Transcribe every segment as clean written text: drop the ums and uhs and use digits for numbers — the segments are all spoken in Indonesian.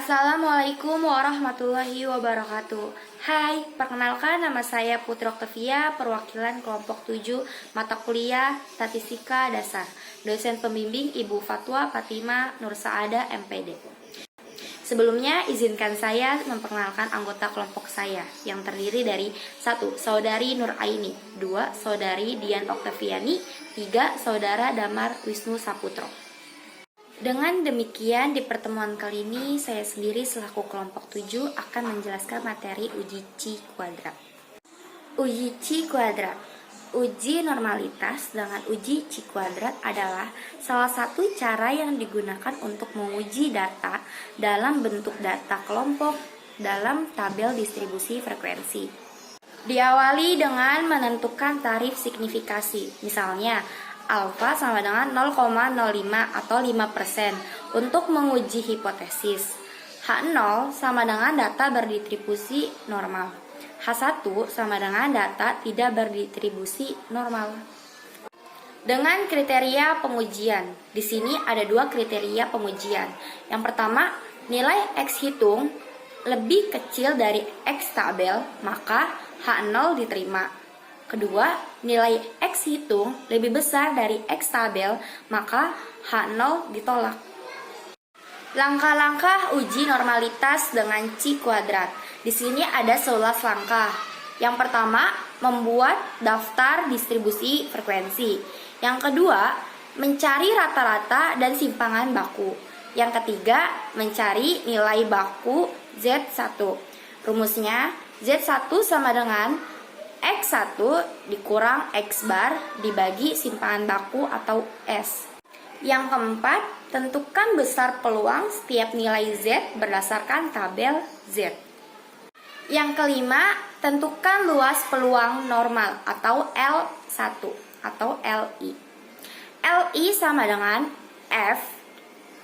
Assalamualaikum warahmatullahi wabarakatuh. Hai, perkenalkan nama saya Putri Oktavia, perwakilan kelompok 7 mata kuliah Statistika Dasar. Dosen pembimbing Ibu Fatwa Fatima Nur Saada MPD. Sebelumnya izinkan saya memperkenalkan anggota kelompok saya yang terdiri dari 1. Saudari Nur Aini, 2. Saudari Dian Oktaviani, 3. Saudara Damar Wisnu Saputro. Dengan demikian, di pertemuan kali ini saya sendiri selaku kelompok 7 akan menjelaskan materi uji Chi kuadrat. Uji Chi kuadrat, uji normalitas dengan uji Chi kuadrat adalah salah satu cara yang digunakan untuk menguji data dalam bentuk data kelompok dalam tabel distribusi frekuensi. Diawali dengan menentukan tarif signifikasi, misalnya alfa sama dengan 0,05 atau 5% untuk menguji hipotesis. H0 sama dengan data berdistribusi normal. H1 sama dengan data tidak berdistribusi normal. Dengan kriteria pengujian, di sini ada dua kriteria pengujian. Yang pertama, nilai X hitung lebih kecil dari X tabel, maka H0 diterima. Kedua, nilai X hitung lebih besar dari X tabel, maka H0 ditolak. Langkah-langkah uji normalitas dengan Chi kuadrat. Di sini ada 11 langkah. Yang pertama, membuat daftar distribusi frekuensi. Yang kedua, mencari rata-rata dan simpangan baku. Yang ketiga, mencari nilai baku Z1. Rumusnya, Z1 sama dengan X1 dikurang X bar dibagi simpangan baku atau S. Yang keempat, tentukan besar peluang setiap nilai Z berdasarkan tabel Z. Yang kelima, tentukan luas peluang normal atau L1 atau LI. LI sama dengan F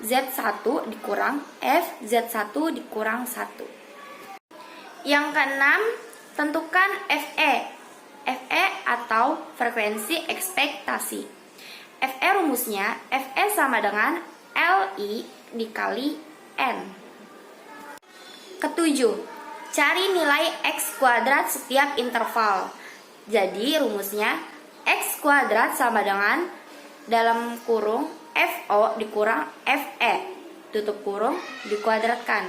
Z1 dikurang F Z1 dikurang 1. Yang keenam, tentukan FE atau frekuensi ekspektasi. FE rumusnya, FE sama dengan LI dikali N. Ketujuh, cari nilai X kuadrat setiap interval. Jadi rumusnya, X kuadrat sama dengan dalam kurung FO dikurang FE, tutup kurung dikuadratkan,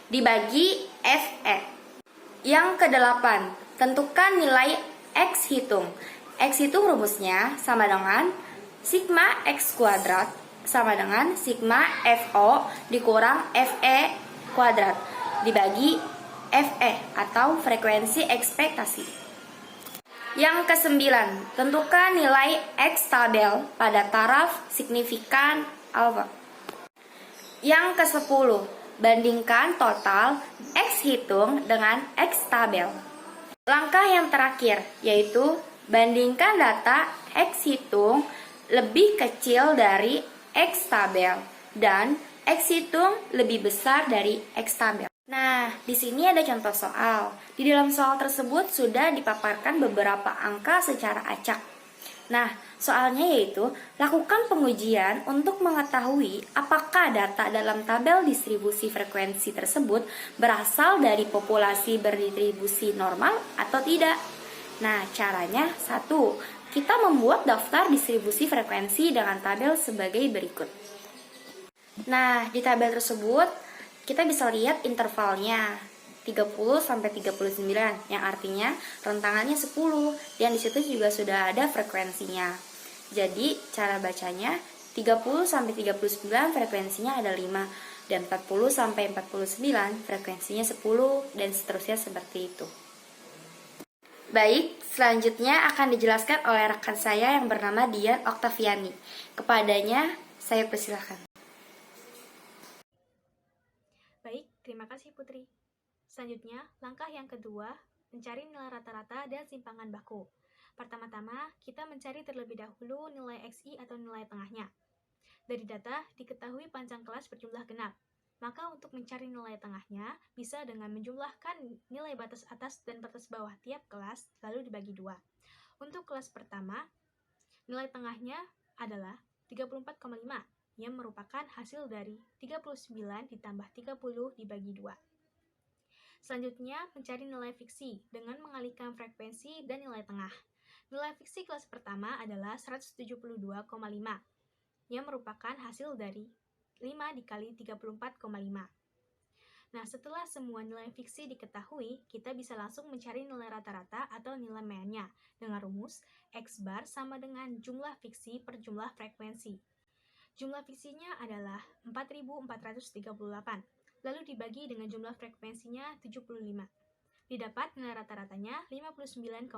dibagi FE. Yang kedelapan, tentukan nilai X hitung. X hitung rumusnya sama dengan sigma X kuadrat sama dengan sigma FO dikurang FE kuadrat dibagi FE atau frekuensi ekspektasi. Yang kesembilan, tentukan nilai X tabel pada taraf signifikan alfa. Yang kesepuluh, bandingkan total X hitung dengan X tabel. Langkah yang terakhir yaitu bandingkan data X hitung lebih kecil dari X tabel dan X hitung lebih besar dari X tabel. Nah, di sini ada contoh soal. Di dalam soal tersebut sudah dipaparkan beberapa angka secara acak. Nah, soalnya yaitu lakukan pengujian untuk mengetahui apakah data dalam tabel distribusi frekuensi tersebut berasal dari populasi berdistribusi normal atau tidak. Nah, caranya 1. Kita membuat daftar distribusi frekuensi dengan tabel sebagai berikut. Nah, di tabel tersebut kita bisa lihat intervalnya 30 sampai 39 yang artinya rentangannya 10 dan disitu juga sudah ada frekuensinya. Jadi cara bacanya 30 sampai 39 frekuensinya ada 5 dan 40 sampai 49 frekuensinya 10 dan seterusnya seperti itu. Baik, selanjutnya akan dijelaskan oleh rekan saya yang bernama Dian Oktaviani. Kepadanya saya persilahkan. Baik, terima kasih Putri. Selanjutnya, langkah yang kedua, mencari nilai rata-rata dan simpangan baku. Pertama-tama, kita mencari terlebih dahulu nilai XI atau nilai tengahnya. Dari data, diketahui panjang kelas berjumlah genap. Maka untuk mencari nilai tengahnya, bisa dengan menjumlahkan nilai batas atas dan batas bawah tiap kelas, lalu dibagi 2. Untuk kelas pertama, nilai tengahnya adalah 34,5. yang merupakan hasil dari 39 ditambah 30 dibagi 2. Selanjutnya, mencari nilai fiksi dengan mengalihkan frekuensi dan nilai tengah. Nilai fiksi kelas pertama adalah 172,5, yang merupakan hasil dari 5 dikali 34,5. Nah, setelah semua nilai fiksi diketahui, kita bisa langsung mencari nilai rata-rata atau nilai meannya dengan rumus X bar sama dengan jumlah fiksi per jumlah frekuensi. Jumlah fiksinya adalah 4438. Lalu dibagi dengan jumlah frekuensinya 75. Didapat nilai rata-ratanya 59,2.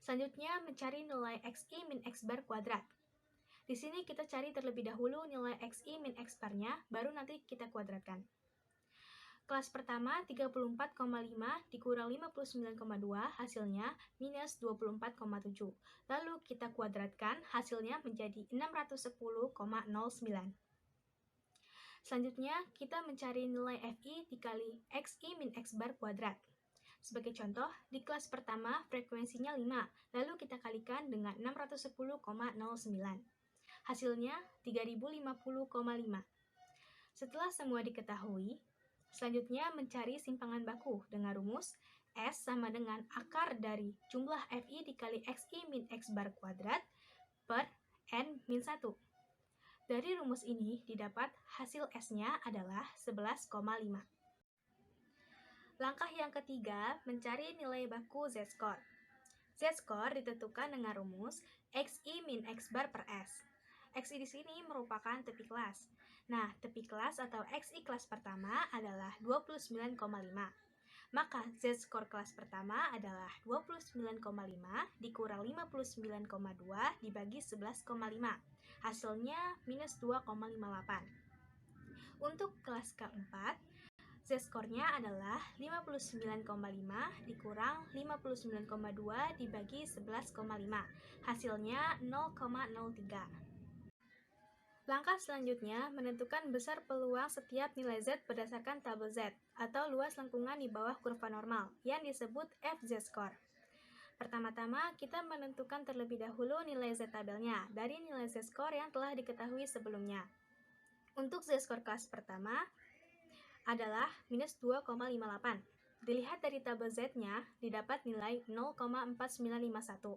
Selanjutnya, mencari nilai XI min X bar kuadrat. Di sini kita cari terlebih dahulu nilai XI min X barnya, baru nanti kita kuadratkan. Kelas pertama 34,5 dikurang 59,2 hasilnya minus 24,7. Lalu kita kuadratkan hasilnya menjadi 610,09. Selanjutnya, kita mencari nilai FI dikali XI min X bar kuadrat. Sebagai contoh, di kelas pertama frekuensinya 5, lalu kita kalikan dengan 610,09. Hasilnya 3050,5. Setelah semua diketahui, selanjutnya mencari simpangan baku dengan rumus S sama dengan akar dari jumlah FI dikali XI min X bar kuadrat per N min 1. Dari rumus ini didapat hasil S-nya adalah 11,5. Langkah yang ketiga, mencari nilai baku Z-score. Z-score ditentukan dengan rumus XI min X bar per S. XI di sini merupakan tepi kelas. Nah, tepi kelas atau XI kelas pertama adalah 29,5. Maka Z-score kelas pertama adalah 29,5 dikurang 59,2 dibagi 11,5. Hasilnya minus 2,58. Untuk kelas keempat, Z-score-nya adalah 59,5 dikurang 59,2 dibagi 11,5. Hasilnya 0,03. Langkah selanjutnya menentukan besar peluang setiap nilai Z berdasarkan tabel Z atau luas lengkungan di bawah kurva normal yang disebut FZ-score. Pertama-tama, kita menentukan terlebih dahulu nilai Z tabelnya dari nilai Z-score yang telah diketahui sebelumnya. Untuk Z-score kelas pertama adalah minus 2,58. Dilihat dari tabel Z-nya, didapat nilai 0,4951.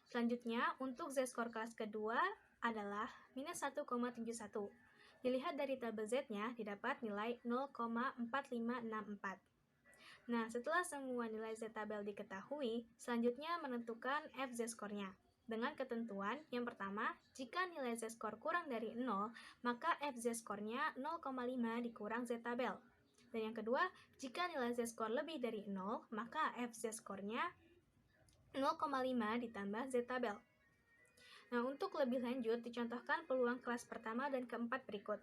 Selanjutnya, untuk Z-score kelas kedua adalah minus 1,71. Dilihat dari tabel Z-nya, didapat nilai 0,4564. Nah, setelah semua nilai Z tabel diketahui, selanjutnya menentukan FZ-score-nya. Dengan ketentuan, yang pertama, jika nilai Z-score kurang dari 0, maka FZ-score-nya 0,5 dikurang Z tabel. Dan yang kedua, jika nilai Z-score lebih dari 0, maka FZ-score-nya 0,5 ditambah Z tabel. Nah, untuk lebih lanjut, dicontohkan peluang kelas pertama dan keempat berikut.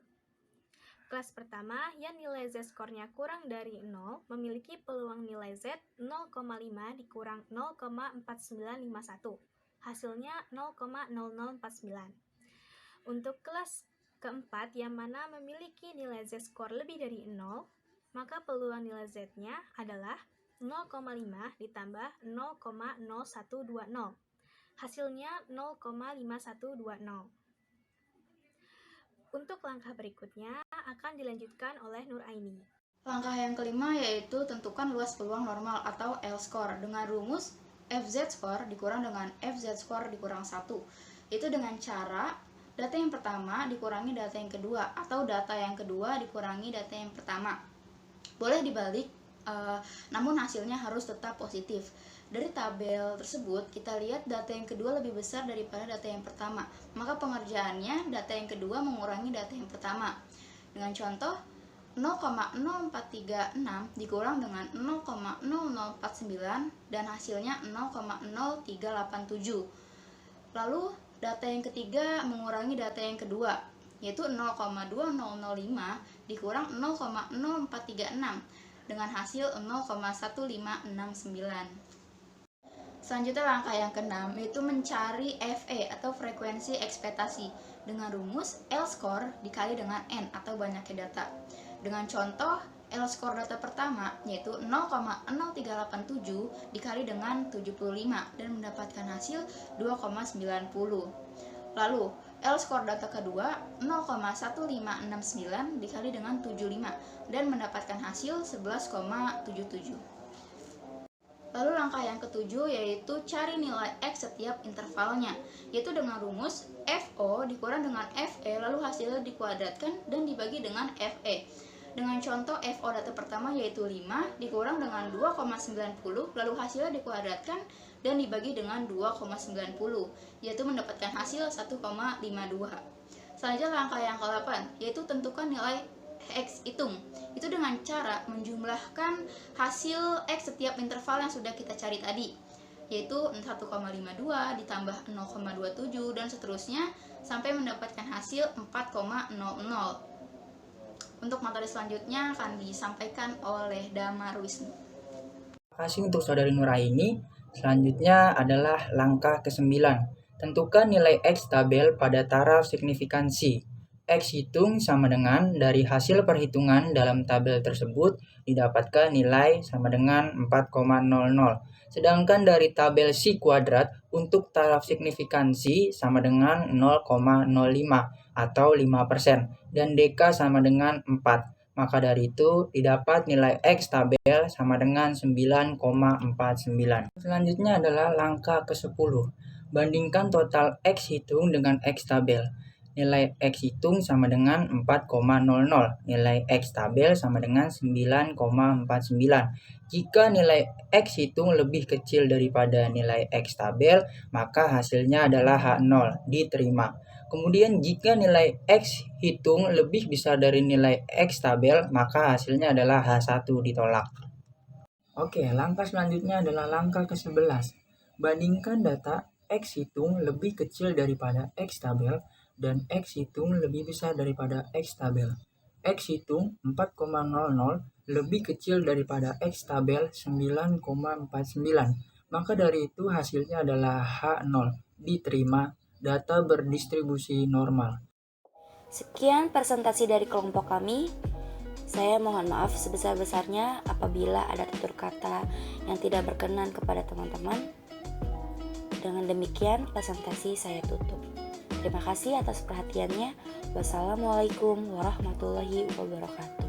Kelas pertama yang nilai Z-score-nya kurang dari 0 memiliki peluang nilai Z 0,5 dikurang 0,4951. Hasilnya 0,0049. Untuk kelas keempat yang mana memiliki nilai Z-score lebih dari 0, maka peluang nilai Z-nya adalah 0,5 ditambah 0,0120. Hasilnya 0,5120. Untuk langkah berikutnya akan dilanjutkan oleh Nur Aini. Langkah yang kelima yaitu tentukan luas peluang normal atau L-score dengan rumus FZ-score dikurang dengan FZ-score dikurang 1. Itu dengan cara data yang pertama dikurangi data yang kedua atau data yang kedua dikurangi data yang pertama. Boleh dibalik, namun hasilnya harus tetap positif. Dari tabel tersebut, kita lihat data yang kedua lebih besar daripada data yang pertama. Maka pengerjaannya, data yang kedua mengurangi data yang pertama. Dengan contoh, 0,0436 dikurang dengan 0,0049 dan hasilnya 0,0387. Lalu, data yang ketiga mengurangi data yang kedua, yaitu 0,2005 dikurang 0,0436 dengan hasil 0,1569. Selanjutnya langkah yang keenam yaitu mencari FE atau frekuensi ekspektasi dengan rumus L-score dikali dengan N atau banyaknya data. Dengan contoh L-score data pertama yaitu 0,0387 dikali dengan 75 dan mendapatkan hasil 2,90. Lalu, L-score data kedua 0,1569 dikali dengan 75 dan mendapatkan hasil 11,77. Lalu langkah yang ketujuh yaitu cari nilai X setiap intervalnya, yaitu dengan rumus FO dikurang dengan FE lalu hasilnya dikuadratkan dan dibagi dengan FE. Dengan contoh FO data pertama yaitu 5 dikurang dengan 2,90 lalu hasilnya dikuadratkan dan dibagi dengan 2,90 yaitu mendapatkan hasil 1,52. Selanjutnya langkah yang ke-8 yaitu tentukan nilai X hitung. Itu dengan cara menjumlahkan hasil X setiap interval yang sudah kita cari tadi, yaitu 1,52 ditambah 0,27 dan seterusnya sampai mendapatkan hasil 4,00. Untuk materi selanjutnya akan disampaikan oleh Damar Wisnu. Terima kasih untuk Saudari Nuraini. Selanjutnya adalah langkah ke-9. Tentukan nilai X tabel pada taraf signifikansi. X hitung sama dengan dari hasil perhitungan dalam tabel tersebut didapatkan nilai sama dengan 4,00. Sedangkan dari tabel Si kuadrat untuk taraf signifikansi sama dengan 0,05 atau 5% dan DK sama dengan 4. Maka dari itu didapat nilai X tabel sama dengan 9,49. Selanjutnya adalah langkah ke-10. Bandingkan total X hitung dengan X tabel. Nilai X hitung sama dengan 4,00. Nilai X tabel sama dengan 9,49. Jika nilai X hitung lebih kecil daripada nilai X tabel, maka hasilnya adalah H0, diterima. Kemudian jika nilai X hitung lebih besar dari nilai X tabel, maka hasilnya adalah H1, ditolak. Oke, langkah selanjutnya adalah langkah ke-11. Bandingkan data X hitung lebih kecil daripada X tabel dan X hitung lebih besar daripada X tabel. X hitung 4,00 lebih kecil daripada X tabel 9,49. Maka dari itu hasilnya adalah H0, diterima. Data berdistribusi normal. Sekian presentasi dari kelompok kami. Saya mohon maaf sebesar-besarnya apabila ada tutur kata yang tidak berkenan kepada teman-teman. Dengan demikian presentasi saya tutup. Terima kasih atas perhatiannya. Wassalamualaikum warahmatullahi wabarakatuh.